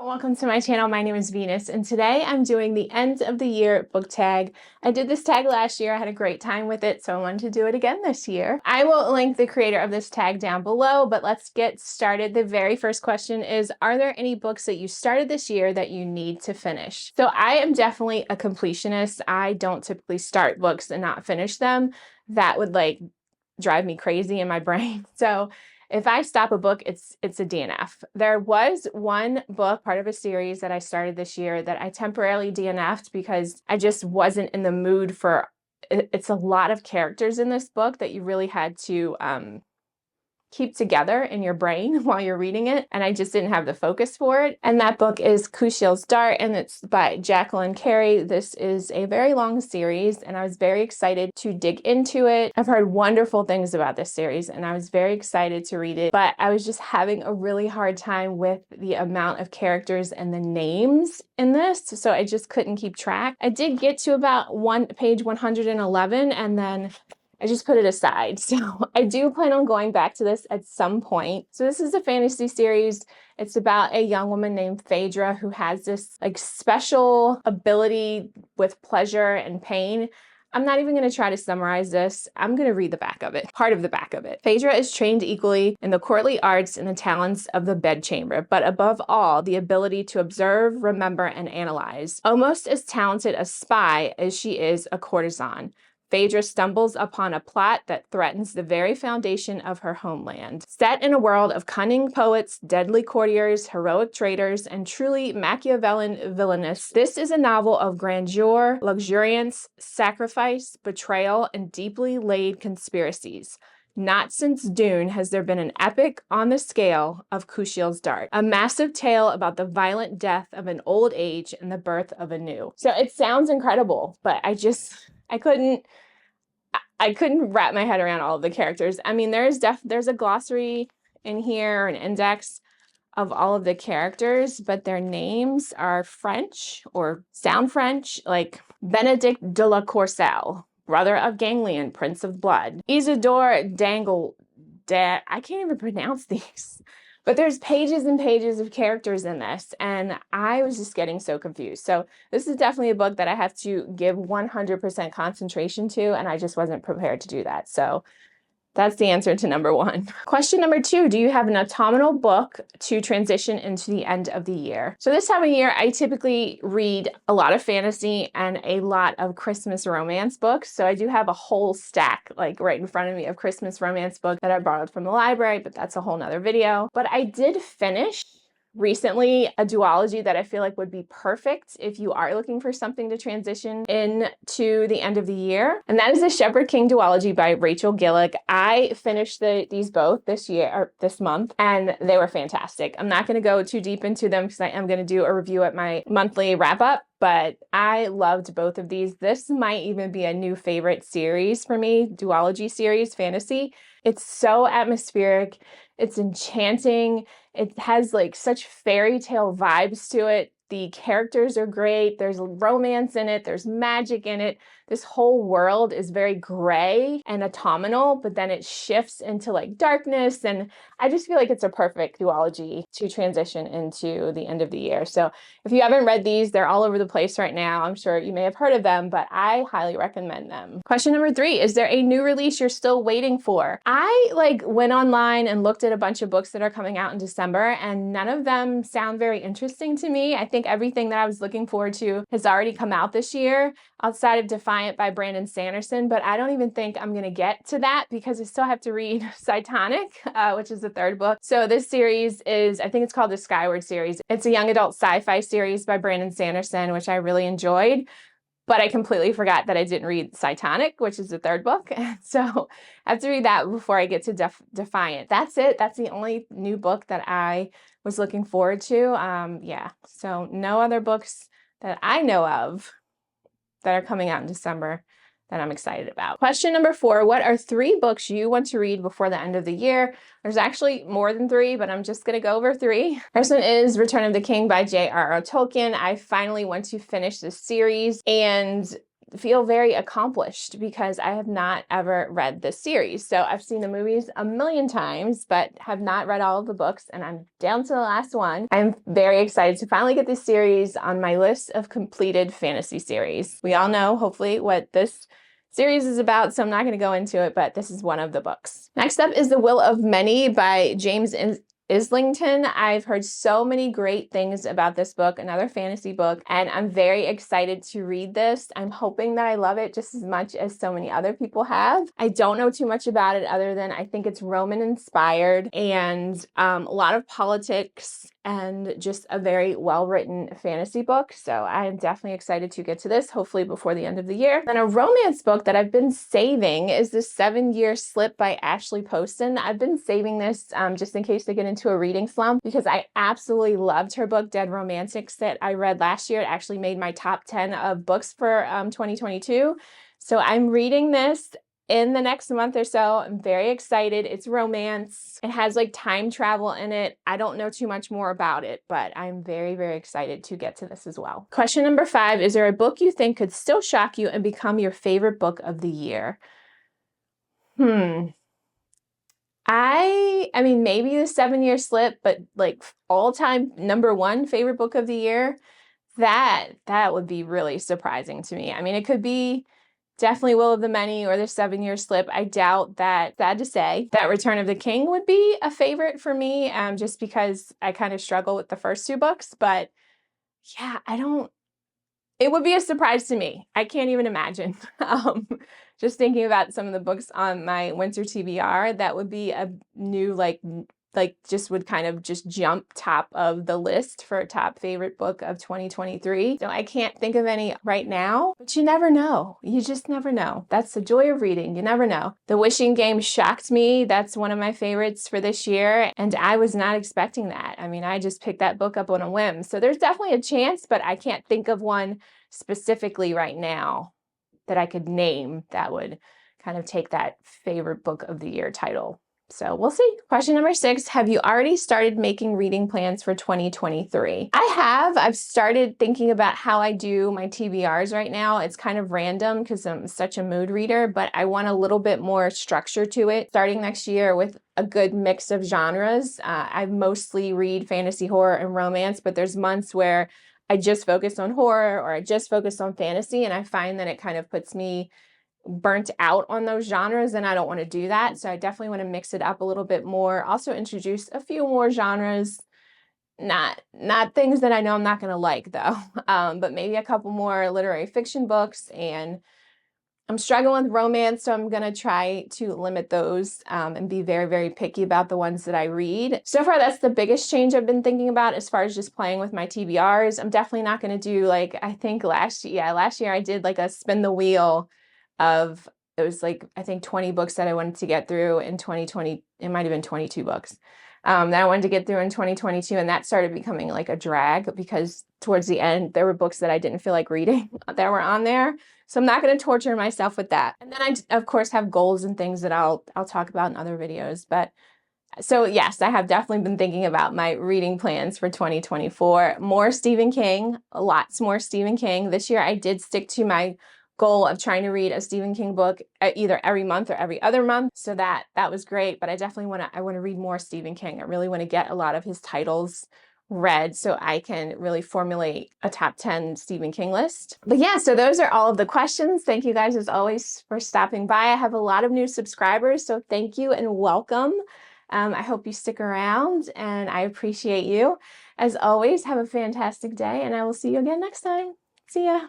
Welcome to my channel. My name is Venus, and today I'm doing the end of the year book tag. I did this tag last year. I had a great time with it, so I wanted to do it again this year. I will link the creator of this tag down below, but let's get started. The very first question is, are there any books that you started this year that you need to finish? So I am definitely a completionist. I don't typically start books and not finish them. That would drive me crazy in my brain. So if I stop a book, it's a DNF. There was one book, part of a series that I started this year that I temporarily DNF'd because I just wasn't in the mood for it. It's a lot of characters in this book that you really had to keep together in your brain while you're reading it, and I just didn't have the focus for it. And that book is Kushiel's Dart, and it's by Jacqueline Carey. This is a very long series, and I was very excited to dig into it. I've heard wonderful things about this series, and I was very excited to read it, but I was just having a really hard time with the amount of characters and the names in this, so I just couldn't keep track. I did get to about page 111, and then I just put it aside. So I do plan on going back to this at some point. So this is a fantasy series. It's about a young woman named Phaedra who has this special ability with pleasure and pain. I'm not even going to try to summarize this. I'm going to read the back of it, part of the back of it. Phaedra is trained equally in the courtly arts and the talents of the bedchamber, but above all, the ability to observe, remember, and analyze. Almost as talented a spy as she is a courtesan, Phaedra stumbles upon a plot that threatens the very foundation of her homeland. Set in a world of cunning poets, deadly courtiers, heroic traitors, and truly Machiavellian villainous, this is a novel of grandeur, luxuriance, sacrifice, betrayal, and deeply laid conspiracies. Not since Dune has there been an epic on the scale of Kushiel's Dart, a massive tale about the violent death of an old age and the birth of a new. So it sounds incredible, but I couldn't wrap my head around all of the characters. I mean, there's a glossary in here, an index of all of the characters, but their names are French or sound French, like Benedict de la Courcelle, brother of Ganglion, Prince of Blood. Isidore I can't even pronounce these. But there's pages and pages of characters in this, and I was just getting so confused. So this is definitely a book that I have to give 100% concentration to, and I just wasn't prepared to do that. So that's the answer to number one. Question number two, do you have an autumnal book to transition into the end of the year? So this time of year, I typically read a lot of fantasy and a lot of Christmas romance books. So I do have a whole stack right in front of me of Christmas romance books that I borrowed from the library, but that's a whole nother video. But I did finish recently a duology that I feel like would be perfect if you are looking for something to transition into the end of the year. And that is the Shepherd King duology by Rachel Gillick. I finished these both this month, and they were fantastic. I'm not going to go too deep into them because I am going to do a review at my monthly wrap up, but I loved both of these. This might even be a new favorite series for me, duology series, fantasy. It's so atmospheric. It's enchanting. It has such fairy tale vibes to it. The characters are great. There's romance in it. There's magic in it. This whole world is very gray and autumnal, but then it shifts into darkness. And I just feel like it's a perfect duology to transition into the end of the year. So if you haven't read these, they're all over the place right now. I'm sure you may have heard of them, but I highly recommend them. Question number three, is there a new release you're still waiting for? I went online and looked at a bunch of books that are coming out in December, and none of them sound very interesting to me. I think everything that I was looking forward to has already come out this year, outside of Defiant by Brandon Sanderson, but I don't even think I'm going to get to that because I still have to read Titanic, which is the third book. So this series is, I think it's called the Skyward series. It's a young adult sci-fi series by Brandon Sanderson, which I really enjoyed, but I completely forgot that I didn't read Titanic, which is the third book. So I have to read that before I get to Defiant. That's it. That's the only new book that I was looking forward to. Yeah, so no other books that I know of that are coming out in December that I'm excited about. Question number four, what are 3 books you want to read before the end of the year? There's actually more than 3, but I'm just gonna go over 3. First one is Return of the King by J.R.R. Tolkien. I finally want to finish this series, and feel very accomplished because I have not ever read this series. So I've seen the movies a million times, but have not read all of the books, and I'm down to the last one. I'm very excited to finally get this series on my list of completed fantasy series. We all know, hopefully, what this series is about, so I'm not going to go into it, but this is one of the books. Next up is The Will of Many by James Islington. I've heard so many great things about this book, another fantasy book, and I'm very excited to read this. I'm hoping that I love it just as much as so many other people have. I don't know too much about it other than I think it's Roman inspired and a lot of politics and just a very well-written fantasy book. So I am definitely excited to get to this, hopefully before the end of the year. Then a romance book that I've been saving is The 7-Year Slip by Ashley Poston. I've been saving this just in case I get into a reading slump because I absolutely loved her book, Dead Romantics, that I read last year. It actually made my top 10 of books for 2022. So I'm reading this in the next month or so. I'm very excited. It's romance. It has like time travel in it. I don't know too much more about it, but I'm very, very excited to get to this as well. Question number 5, is there a book you think could still shock you and become your favorite book of the year? I mean, maybe The 7-Year Slip, but like all-time #1 favorite book of the year, that would be really surprising to me. I mean, it could be definitely Will of the Many or The 7-Year Slip. I doubt that, sad to say, that Return of the King would be a favorite for me, just because I kind of struggle with the first 2 books. But yeah, it would be a surprise to me. I can't even imagine. Just thinking about some of the books on my winter TBR, that would be a new, like just would kind of just jump top of the list for top favorite book of 2023. So I can't think of any right now, but you never know. You just never know. That's the joy of reading. You never know. The Wishing Game shocked me. That's one of my favorites for this year, and I was not expecting that. I mean, I just picked that book up on a whim. So there's definitely a chance, but I can't think of one specifically right now that I could name that would kind of take that favorite book of the year title. So we'll see. Question number 6, have you already started making reading plans for 2023? I have. I've started thinking about how I do my TBRs right now. It's kind of random because I'm such a mood reader, but I want a little bit more structure to it starting next year with a good mix of genres. I mostly read fantasy, horror, and romance, but there's months where I just focus on horror or I just focus on fantasy, and I find that it kind of puts me burnt out on those genres, and I don't want to do that. So I definitely want to mix it up a little bit more. Also introduce a few more genres, not things that I know I'm not going to like though, but maybe a couple more literary fiction books. And I'm struggling with romance, so I'm going to try to limit those and be very, very picky about the ones that I read. So far, that's the biggest change I've been thinking about as far as just playing with my TBRs. I'm definitely not going to do like, I think last year I did like a spin the wheel of, it was like, I think 20 books that I wanted to get through in 2020. It might have been 22 books that I wanted to get through in 2022. And that started becoming like a drag because towards the end, there were books that I didn't feel like reading that were on there. So I'm not going to torture myself with that. And then I, of course, have goals and things that I'll talk about in other videos. But so yes, I have definitely been thinking about my reading plans for 2024. More Stephen King, lots more Stephen King. This year I did stick to my goal of trying to read a Stephen King book either every month or every other month. So that was great, but I definitely want to read more Stephen King. I really want to get a lot of his titles read so I can really formulate a top 10 Stephen King list. But yeah, so those are all of the questions. Thank you guys as always for stopping by. I have a lot of new subscribers, so thank you and welcome. I hope you stick around and I appreciate you. As always, have a fantastic day and I will see you again next time. See ya.